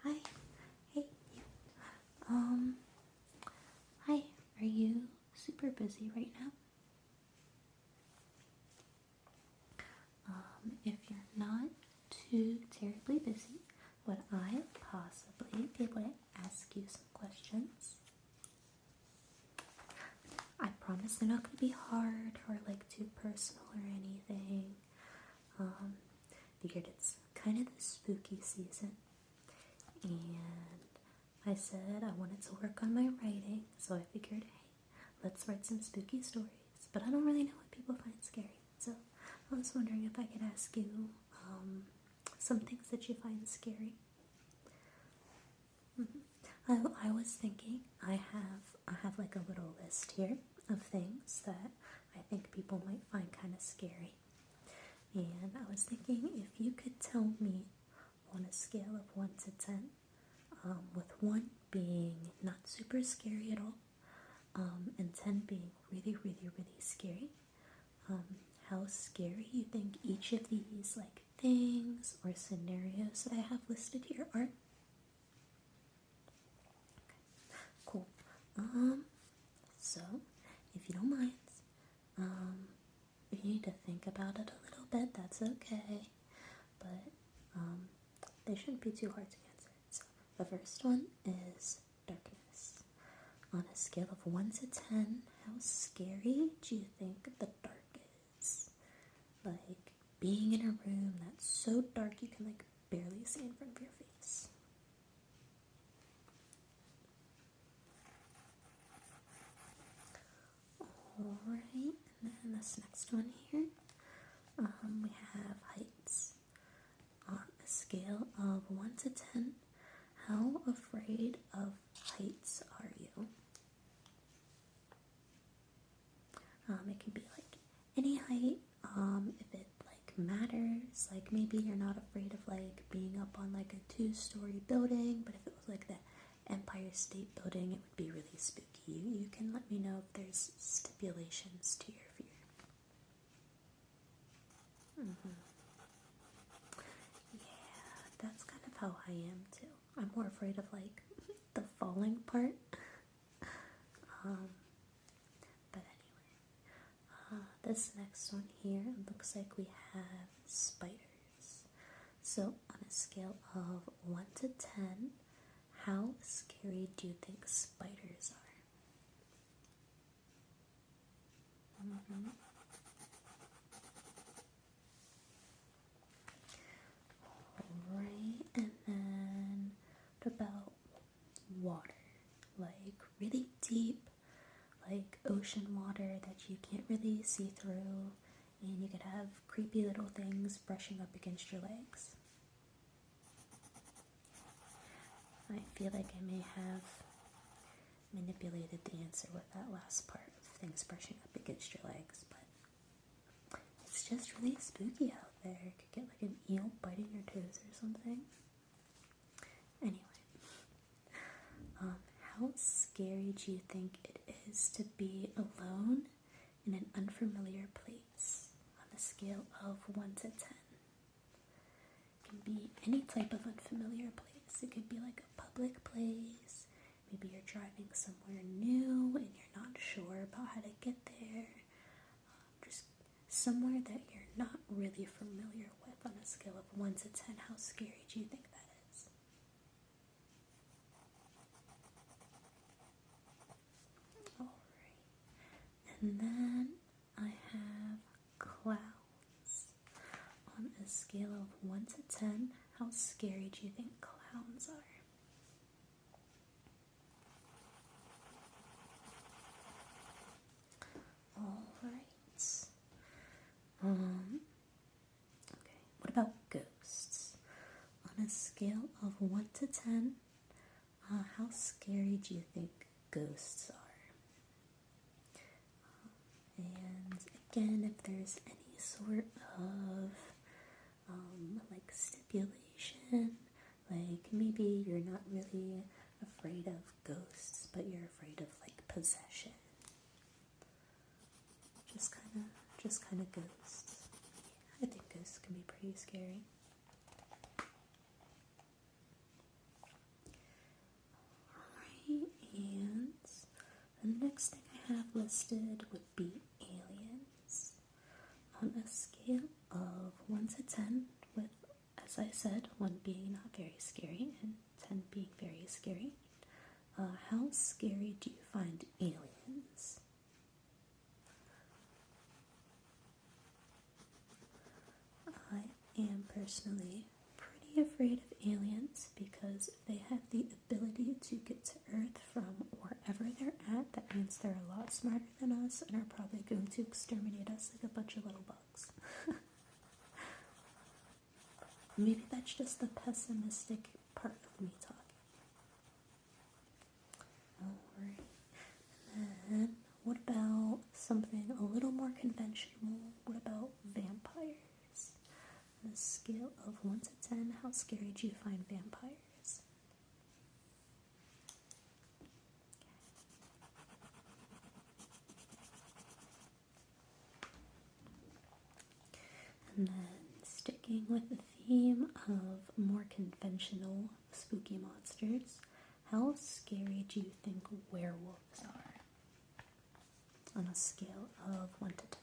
Hi. Hey, you. Um, Hi. Are you super busy right now? If you're not too terribly busy, would I possibly be able to ask you some questions? I promise they're not going to be hard or like too personal or anything. Um, Figured it's kind of the spooky season, and I said I wanted to work on my writing, so I figured, hey, let's write some spooky stories. But I don't really know what people find scary, so I was wondering if I could ask you some things that you find scary. I was thinking I have like a little list here of things that I think people might find kind of scary. And I was thinking if you could tell me on a scale of 1 to 10, with 1 being not super scary at all, and 10 being really, really, really scary, um, how scary you think each of these like things or scenarios that I have listed here are. Cool. So if you don't mind, um, if you need to think about it a little bit, that's okay. But they shouldn't be too hard to answer. So the first one is darkness. On a scale of 1 to 10, how scary do you think the dark is? Like being in a room that's so dark you can like barely see in front of your face. Alright, and then this next one here, we have heights. On a scale of 1 to 10, how afraid of heights are you? It can be like any height, if it like matters, like maybe you're not afraid of like being up on like a 2-story building, but if it was like the Empire State Building, it would be really spooky. You can let me know if there's stipulations to your fear. Yeah, that's kind of how I am too. I'm more afraid of like the falling part. But anyway, this next one here looks like we have spiders. So on a scale of 1 to 10, how scary do you think spiders are? Alright, and then what about water? Like really deep, like ocean water that you can't really see through, and you could have creepy little things brushing up against your legs. I feel like I may have manipulated the answer with that last part of things brushing up against your legs, but it's just really spooky out there. You could get like an eel biting your toes or something. Anyway, how scary do you think it is to be alone in an unfamiliar place on a scale of 1 to 10? It can be any type of unfamiliar place. It could be like a public place. Maybe you're driving somewhere new and you're not sure about how to get there. Just somewhere that you're not really familiar with on a scale of 1 to 10. How scary do you think that is? Alright. And then I have clowns. On a scale of 1 to 10, how scary do you think clowns are? Alright. Okay. What about ghosts? On a scale of 1 to 10, how scary do you think ghosts are? And again, if there's any sort of like stipulation, like maybe you're not really afraid of ghosts, but you're afraid of like possession. Just kind of ghosts. Yeah, I think ghosts can be pretty scary. next thing I have listed would be aliens. On a scale of 1 to 10, with, as I said, 1 being not very scary and 10 being very scary, how scary do you find aliens? I am personally pretty afraid of aliens because if they have the ability to get to Earth from wherever they're at, that means they're a lot smarter than us and are probably going to exterminate us like a bunch of little bugs. Maybe that's just the pessimistic part of me talking. Alright. And then, what about something a little more conventional? What about vampires? On a scale of 1 to 10, how scary do you find vampires? And then, sticking with the theme of more conventional spooky monsters, how scary do you think werewolves are? On a scale of 1 to 10.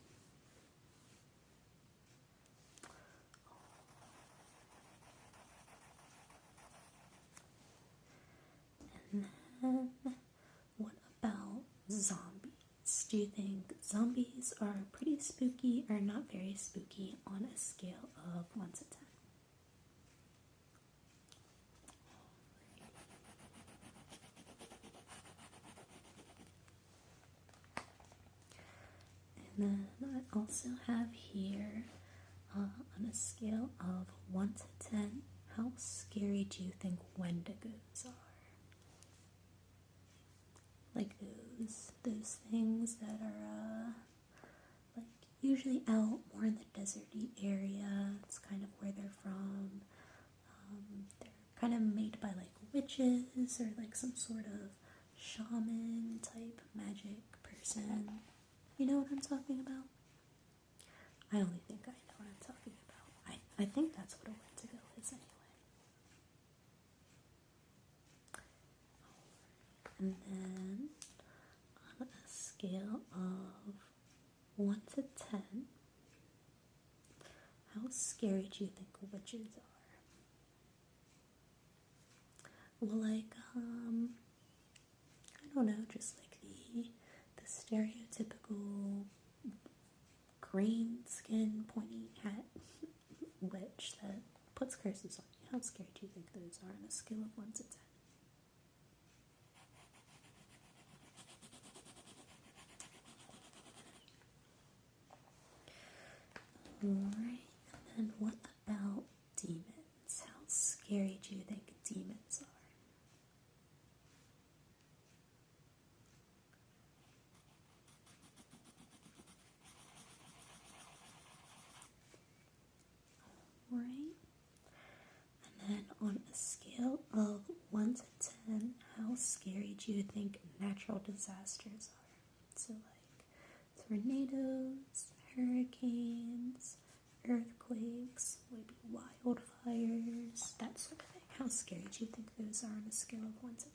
And then, what about zombies? Do you think zombies are pretty spooky or not very spooky on a scale of 1 to 10? And then I also have here, on a scale of 1 to 10, how scary do you think wendigos are? Like those things that are like usually out more in the deserty area. It's kind of where they're from. They're kind of made by like witches or like some sort of shaman type magic person. You know what I'm talking about? I only think I know what I'm talking about. I think that's what a wendigo is anyway. And then on a scale of 1 to 10, how scary do you think witches are? Well, like, I don't know, just like the stereotypical green skin, pointy hat witch that puts curses on you. How scary do you think those are on a scale of 1 to 10? Alright, and then what about demons? How scary do you think demons are? Right? And then on a scale of 1 to 10, how scary do you think natural disasters are? So like tornadoes, hurricanes, earthquakes, maybe wildfires, that sort of thing. How scary do you think those are on a scale of 1 to 10?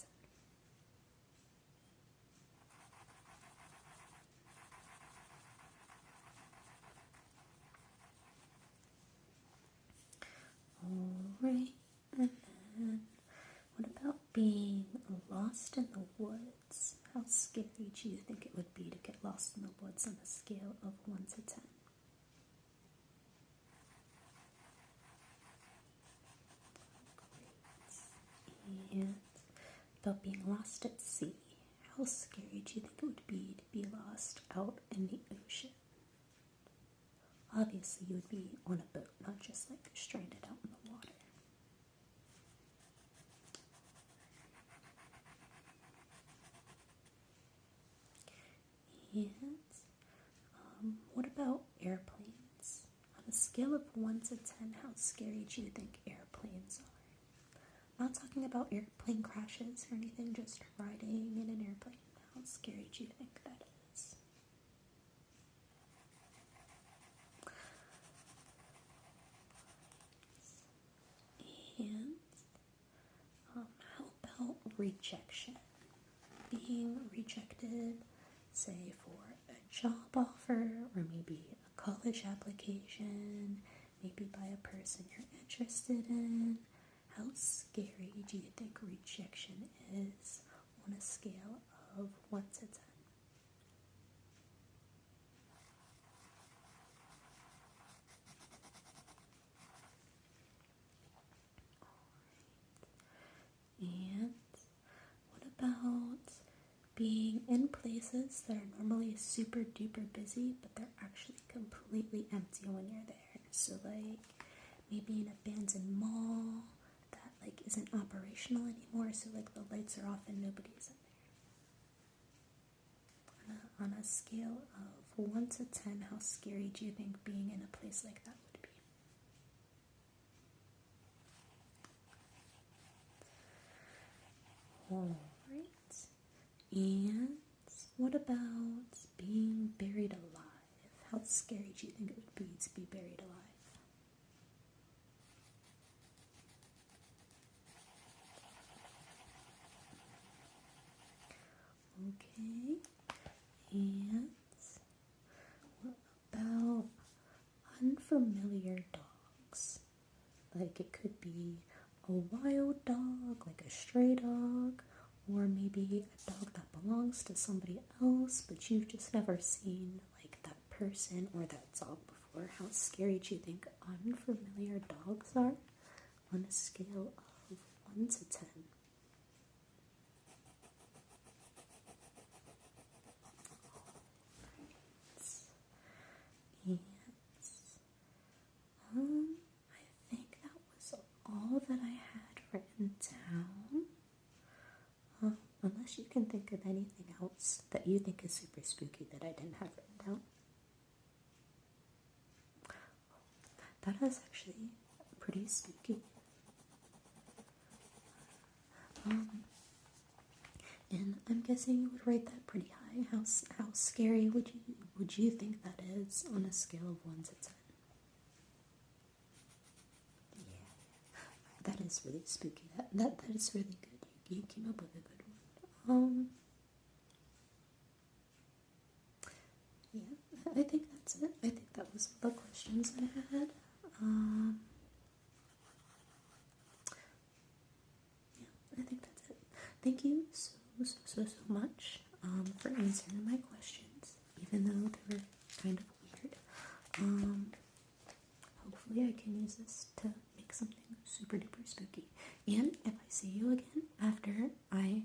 Alright, and then what about being lost in the woods? How scary do you think it would be to get lost in the woods on a scale of 1 to 10? Great. And about being lost at sea, how scary do you think it would be to be lost out in the ocean? Obviously, you would be on a boat, not just like stranded out in the water. And what about airplanes? On a scale of 1 to 10, how scary do you think airplanes are? I'm not talking about airplane crashes or anything, just riding in an airplane. How scary do you think that is? And how about rejection? Being rejected say for a job offer or maybe a college application, maybe by a person you're interested in. How scary do you think rejection is on a scale of 1 to 10? And what about being in places that are normally super duper busy, but they're actually completely empty when you're there? So, like maybe an abandoned mall that like isn't operational anymore, so like the lights are off and nobody's in there. On a scale of 1 to 10, how scary do you think being in a place like that would be? Alright. And what about being buried alive? How scary do you think it would be to be buried alive? Okay. And what about unfamiliar dogs? Like it could be a wild dog, like a stray dog, or maybe a dog that belongs to somebody else, but you've just never seen like that person or that dog before. How scary do you think unfamiliar dogs are on a scale of 1 to 10? Yes. I think that was all that I had written down. Unless you can think of anything else that you think is super spooky that I didn't have written down. That is actually pretty spooky. And I'm guessing you would rate that pretty high. How scary would you think that is on a scale of 1 to 10? Yeah, that is really spooky. That is really good. You came up with a good one. Yeah, I think that's it. I think that was all the questions I had. Yeah, I think that's it. Thank you so much for answering my questions, even though they were kind of weird. Hopefully I can use this to make something super duper spooky. And if I see you again after I